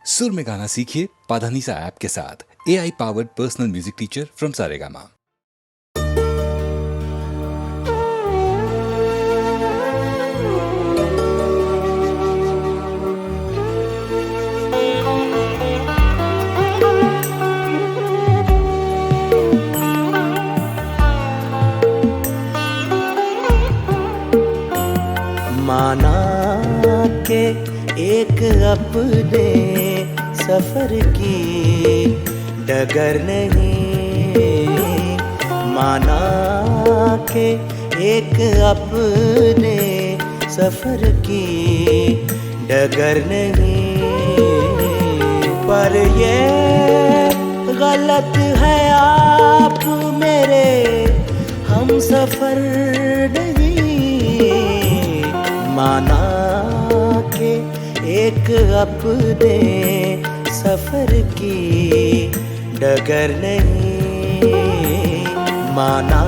सुर में गाना सीखिए पाधानीसा ऐप के साथ। AI powered personal music teacher from Saregama. माना के एक अपने सफर की डगर नहीं, माना के एक अपने सफर की डगर नहीं, पर ये गलत है आप मेरे हम सफर नहीं। माना के एक अपने सफर की डगर नहीं, माना।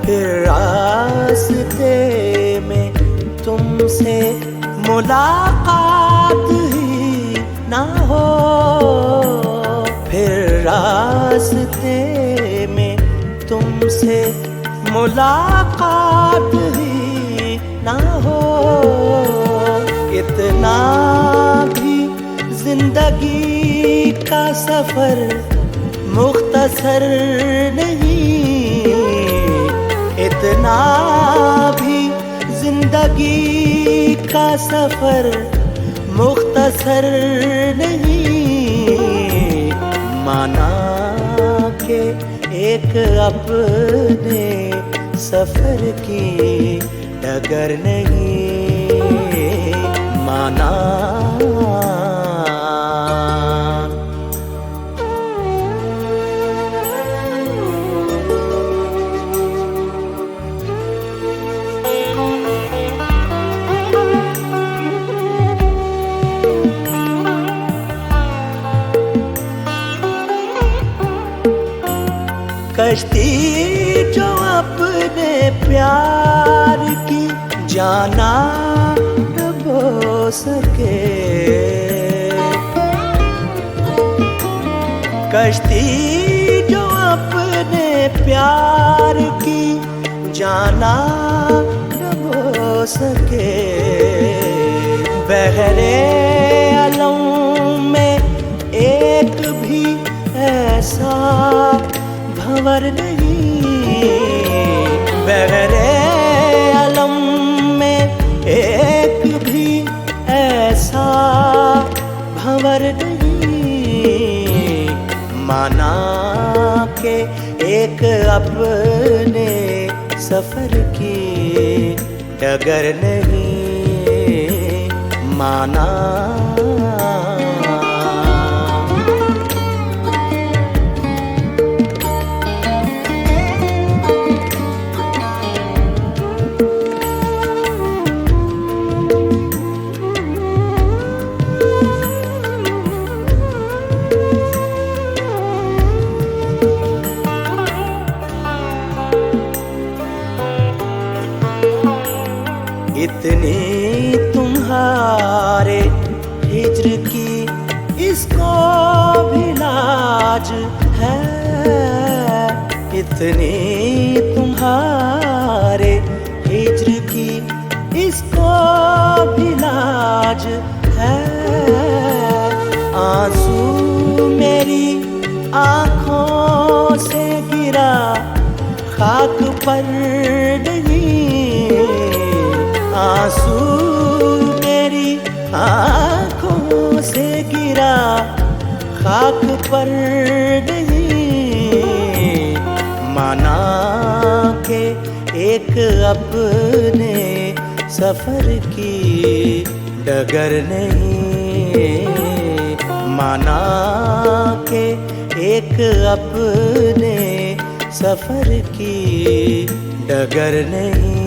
फिर रास्ते में तुमसे मुलाकात ही ना हो, फिर रास्ते में तुमसे मुलाकात ही ना हो, इतना भी जिंदगी का सफर मुख्तसर नहीं, इतना भी जिंदगी का सफर मुख्तसर नहीं। माना के एक अपने सफर की डगर नहीं, माना। कश्ती जो अपने प्यार की जाना डुबो सके, कश्ती जो अपने प्यार की जाना डुबो सके, बहरे अलम में एक भी ऐसा भंवर नहीं, बहरे अलम में एक भी ऐसा भंवर नहीं। माना के एक अपने सफर की डगर नहीं, माना। इतनी तुम्हारे हिज्र की इसको भी लाज है, इतनी तुम्हारे हिज्र की इसको भी लाज है। आंसू मेरी आँखों से गिरा खाक पर नहीं, आंसू मेरी आँखों से गिरा खाक पर नहीं। माना के एक अपने सफर की डगर नहीं, माना के एक अपने सफर की डगर नहीं,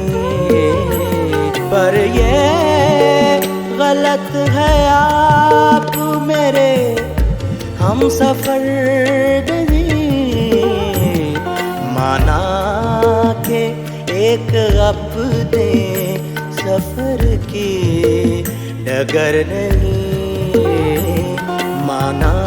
पर ये गलत है आप मेरे हम सफर नहीं। माना के एक अपने सफर की डगर नहीं, माना।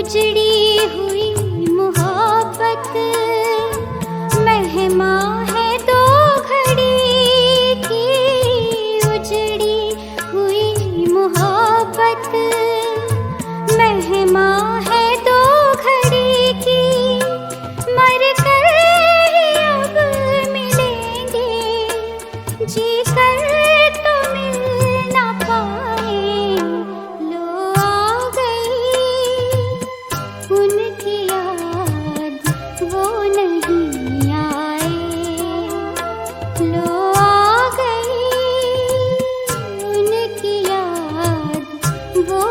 उजड़ी हुई मोहब्बत मेहमा है दो घड़ी की, उजड़ी हुई मोहब्बत मेहमा है दो घड़ी की, मर कर ही अब मिलेंगे, जी कर तो मिल ना पाए। लो आ गई उनकी याद, वो नहीं आए। लो आ गई उनकी याद, वो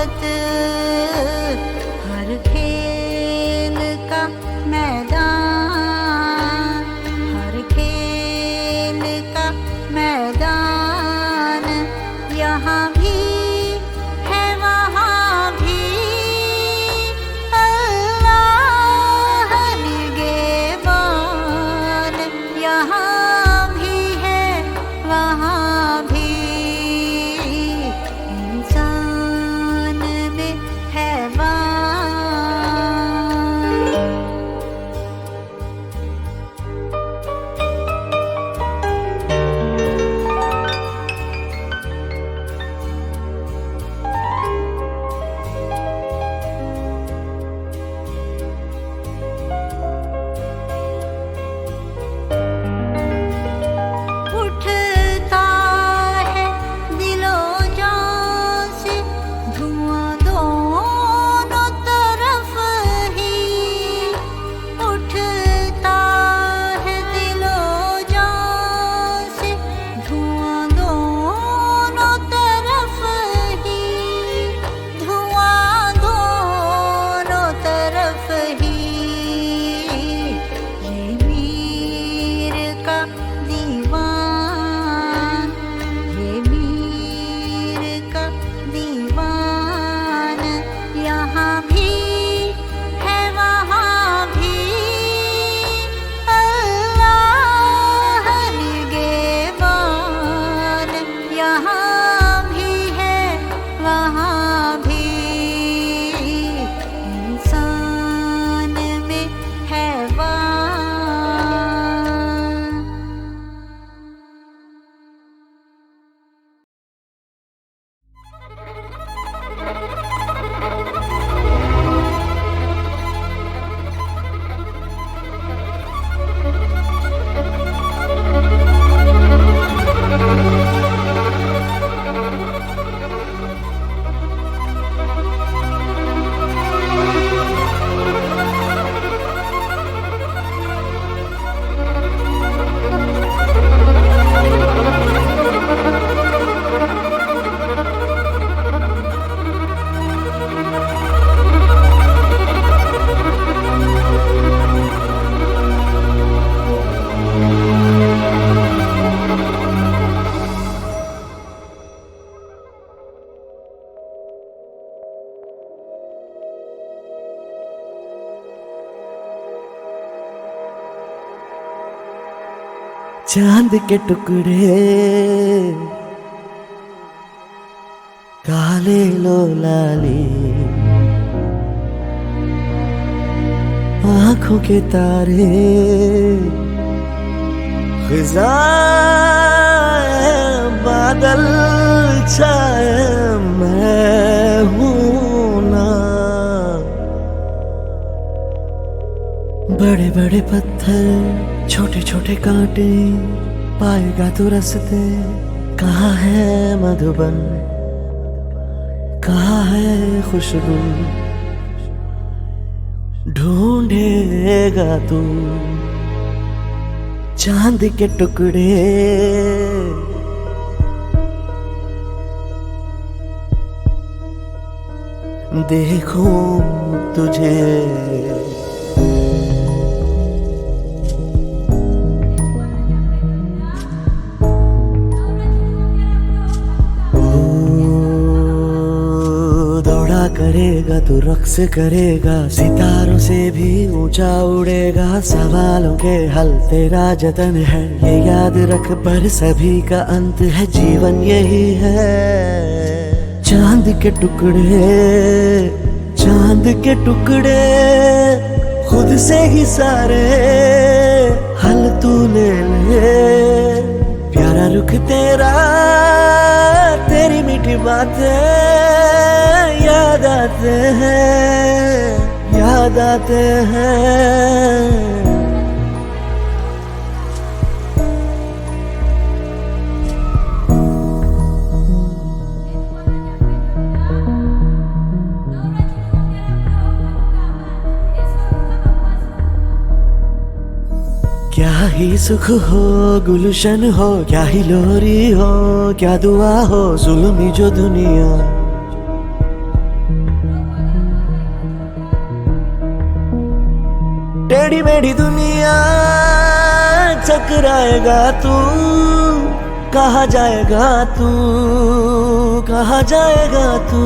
मोहब्बत हर खेल का मैदान, हर खेल का मैदान, यहाँ भी है वहाँ भी अल्लाह निगहबान, यहाँ भी है वहाँ भी इंसान में हैवान। उठता है दिलो जान से धुआं दोनों तरफ ही, उठता है दिलो जान से धुआं दोनों तरफ ही, धुआं दोनों तरफ ही। ये मीर का दीवान, ये मीर का दीवान, यहाँ भी है वहाँ भी अल्लाह निगहबान, यहाँ भी है वहाँ भी इंसान में हैवान। चांद के टुकड़े काले लो लाली, आंखों के तारे खिज़ाए बादल छाए मैं हूं ना, बड़े बड़े पत्थर छोटे छोटे कांटे पाएगा तो रास्ते, कहाँ है मधुबन कहाँ है खुशबू, ढूंढेगा तू चांद के टुकड़े। देखूं तुझे करेगा तू रक्स करेगा, सितारों से भी ऊंचा उड़ेगा, सवालों के हल तेरा जतन है, ये याद रख पर सभी का अंत है, जीवन यही है। चांद के टुकड़े चांद के टुकड़े खुद से ही सारे हल तू ले ले, प्यारा रुख तेरा तेरी मीठी बातें याद आते हैं। क्या ही सुख हो गुलशन हो, क्या ही लोरी हो, क्या दुआ हो जुल्मी जो दुनिया, टेढ़ी मेढ़ी दुनिया चकराएगा तू, कहाँ जाएगा तू, कहाँ जाएगा तू।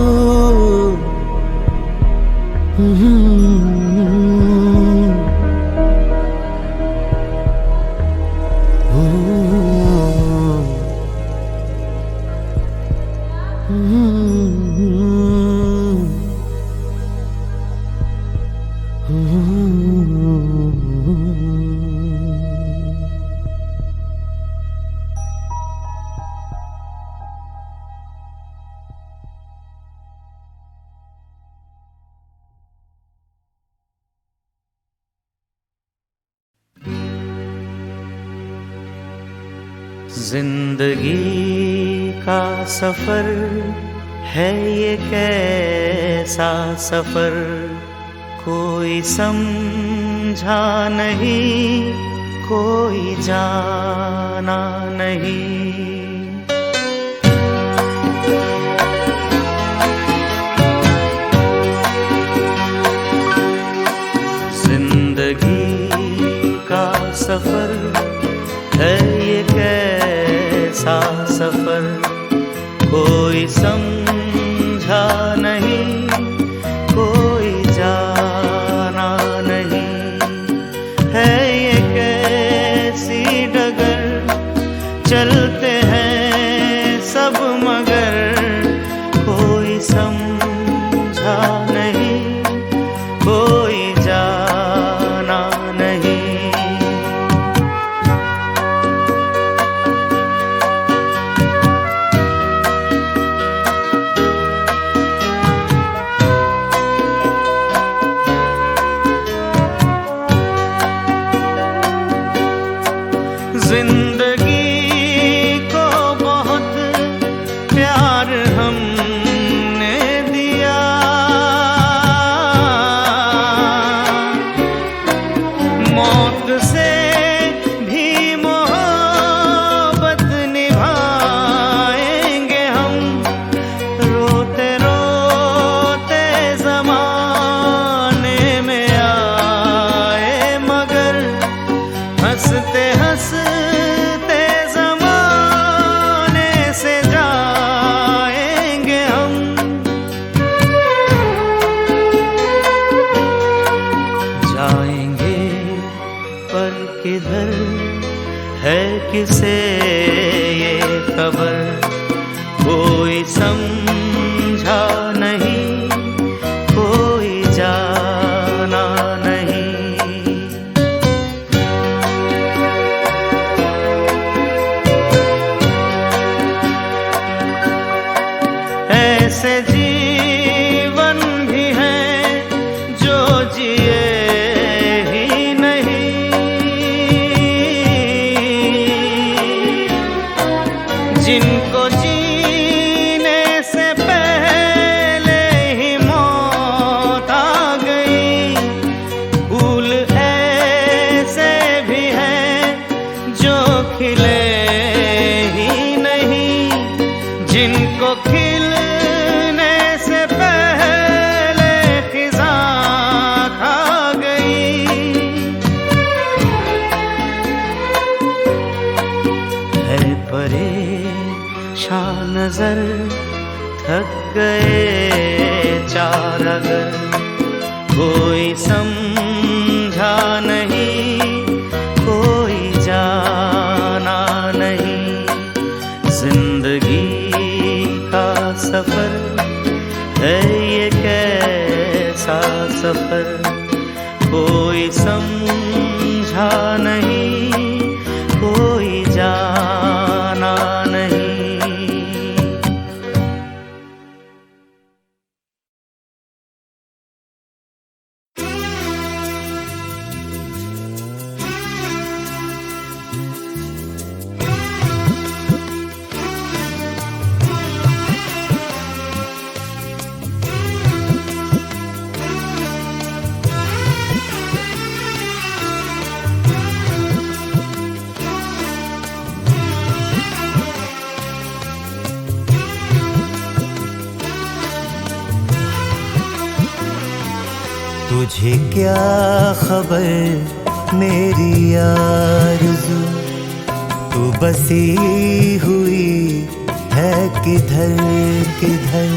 जिंदगी का सफर है ये कैसा सफर, कोई समझा नहीं, कोई जाना नहीं। जिंदगी का सफर है ये कैसा सफर, कोई समझा नहीं, कोई जाना नहीं। है ये कैसी डगर, चलते हैं सब मगर, कोई समझा नहीं, कोई जाना नहीं। जिंदगी को बहुत प्यार हमने दिया, मौत से भी मोहब्बत निभाएंगे हम। रोते रोते ज़माने में आए मगर, हंसते हंसते ज़माने से जाएंगे हम। जाएंगे पर किधर, है किसे ये खबर, कोई समझा नहीं, कोई जाना नहीं। ऐसे जीवन भी हैं जो जिए ही नहीं, जिनको जीने से पहले ही मौत आ गई। फूल ऐसे भी हैं जो खिले ही नहीं, जिनको खिलने से पहले खिज़ां खा गई। है परेशान नजर, थक गए चार अगर, कोई समझा नहीं, कोई जाना नहीं। जिंदगी का सफर है ये कैसा सफर, कोई समझा नहीं, कोई जाना नहीं। तुझे क्या खबर मेरी आरज़ू, तू बसी हुई है किधर किधर,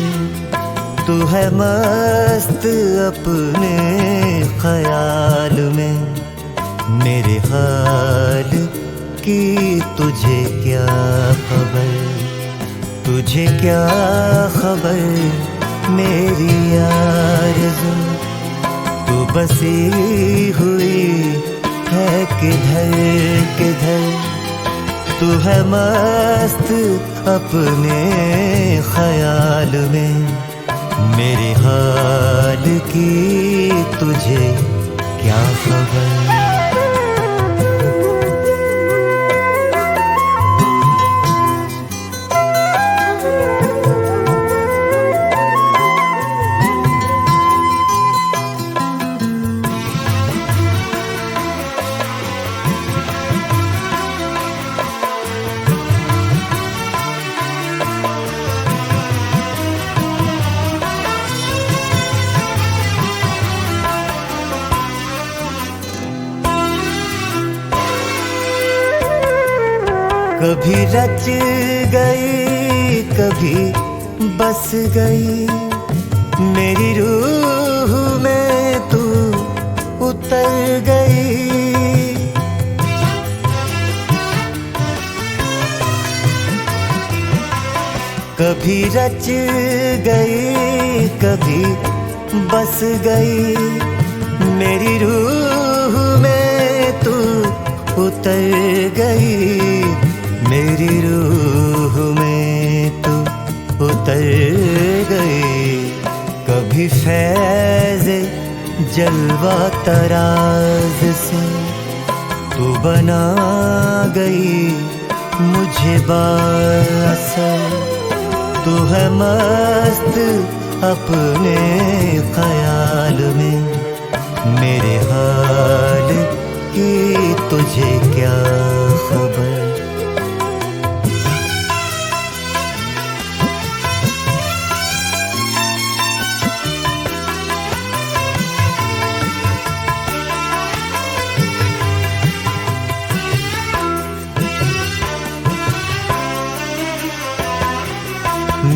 तू है मस्त अपने ख्याल में, मेरे हाल की तुझे क्या खबर, तुझे क्या खबर मेरी आरज़ू, तू बसी हुई है किधर किधर, तू है मस्त अपने ख्याल में, मेरे हाल की तुझे क्या खबर। कभी रच गई कभी बस गई, मेरी रूह में तू उतर गई, कभी रच गई कभी बस गई, मेरी रूह में तू उतर गई, मेरी रूह में तू उतर गई, कभी फैज़ जलवा तराज से तू बना गई मुझे बाअसर, तू है मस्त अपने ख्याल में, मेरे हाल की तुझे क्या खबर।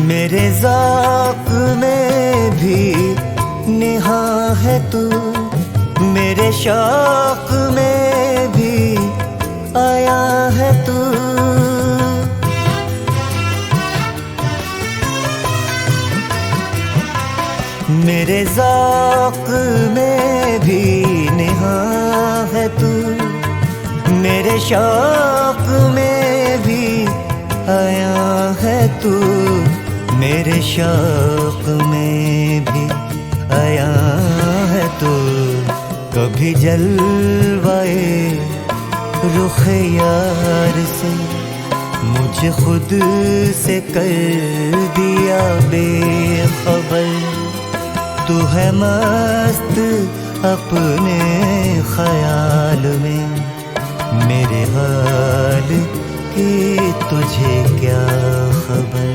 मेरे ज़ौक़ में भी निहा है तू, मेरे शौक़ में भी आया है तू, मेरे ज़ौक़ में भी निहा है तू, मेरे शौक़ में भी आया है तू, मेरे शौक़ में भी आया है तू, कभी जलवाए रुख यार से मुझे खुद से कर दिया बेखबर, तू है मस्त अपने ख्याल में, मेरे हाल की तुझे क्या खबर।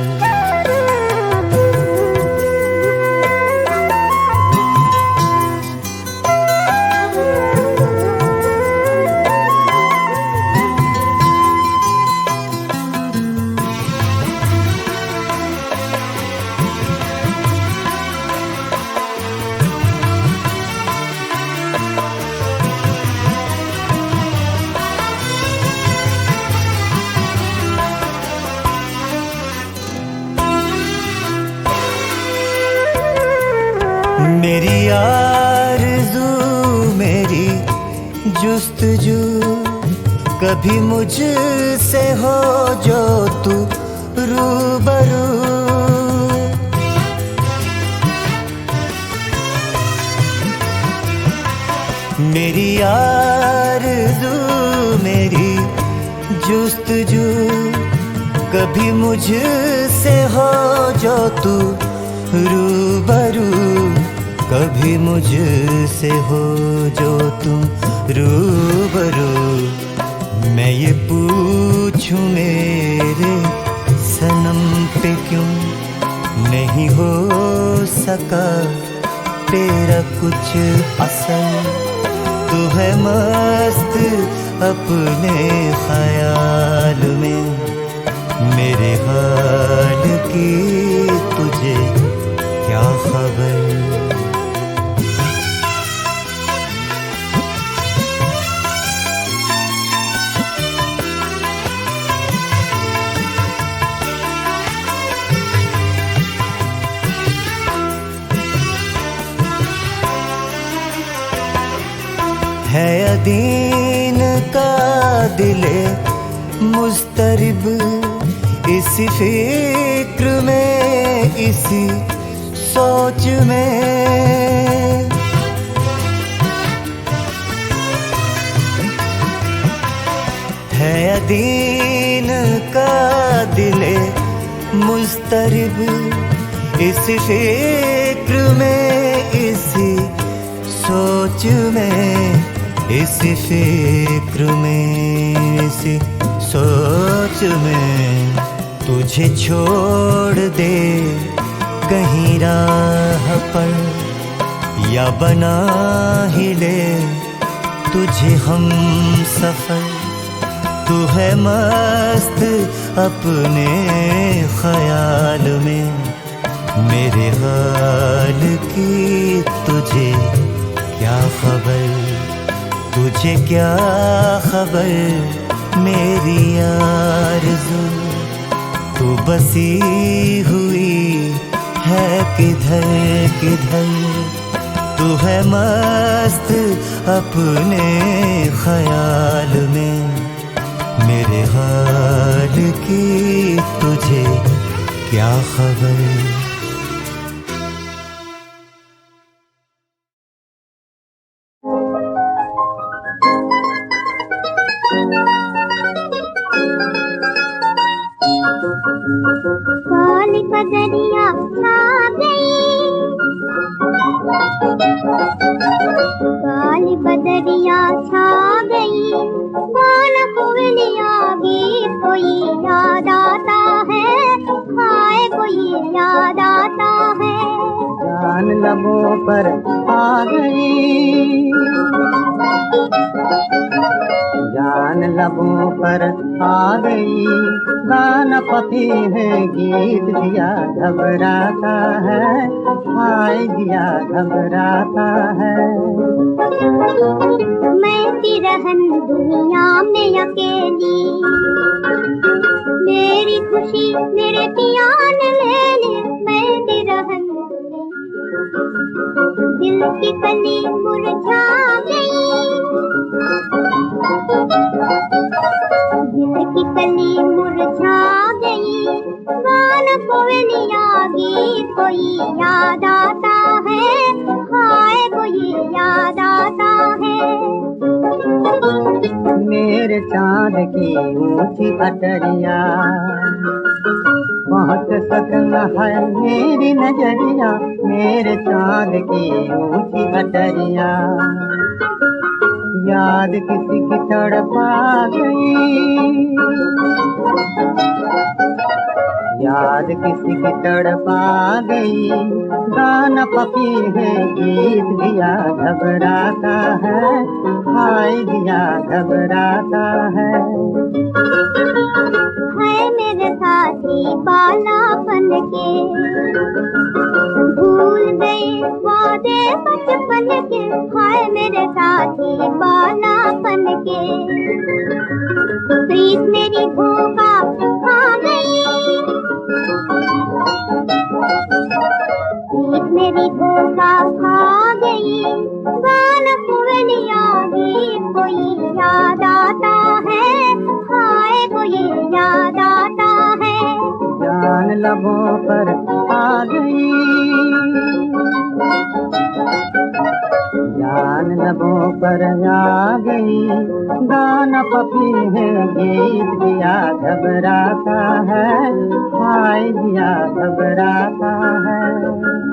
मेरी आरज़ू मेरी जुस्तजू, कभी मुझसे हो जो तू रूबरू, मेरी आरज़ू मेरी जुस्तजू, कभी मुझसे हो जो तू रूबरू, कभी मुझसे हो जो तुम रूबरू, मैं ये पूछूं मेरे सनम पे क्यों नहीं हो सका तेरा कुछ असर। तू है मस्त अपने ख्याल में, मेरे हाल की तुझे क्या खबर। है अदीन का दिले मुस्तरिब, इसी फिक्र में इसी सोच में। है अदीन का दिले मुस्तरिब, इसी फिक्र में इसी सोच में। इसी फिक्र में इसी सोच में तुझे छोड़ दे कहीं राह पर, या बना ही ले तुझे हम सफर। तू है मस्त अपने ख्याल में, मेरे हाल की तुझे क्या खबर। तुझे क्या खबर मेरी आरज़ू, तू बसी हुई है किधर किधर। तू है मस्त अपने ख्याल में, मेरे हाल की तुझे क्या खबर। काली बदरिया छा गई, काली बदरिया छा गई। कौन कोयलिया गीत कोई याद आता है, हाय कोई याद आता है। जान लबों पर आ गई, जान लबों पर आ गई। गाना पपी है गीत दिया घबराता है, हाय दिया घबराता है। मैं तिरहन दुनिया में अकेली, मेरी खुशी मेरे पिया ने ले ली। मैं तिरहन दिल की कली मुरझा गई, दिल की कली मुरझा गई। गाना कोयलिया गीत कोई याद आता है, हाय कोई याद आता है। मेरे चाँद की ऊंची अटरिया, पहुँच सकना है मेरी नजरिया। मेरे चाँद की ऊंची अटरिया, याद किसी की तड़पा गई, याद किसी की तड़पा गई। गाना पपी है गीत दिया घबराता है, हाय दिया घबराता है। है मेरे साथी बालापन के, भूल गए वादे बचपन के। हाय मेरे साथी बालापन के, प्रीत मेरी धोखा खा गई, प्रीत मेरी धोखा खा गई। गाना कोयलिया गीत कोई याद आता है, हाय कोई याद आता है। जान लबों पर आ गई, जान लबों पर आ गई। गाना पपी है गीत दिया घबराता है, हाय दिया घबराता है।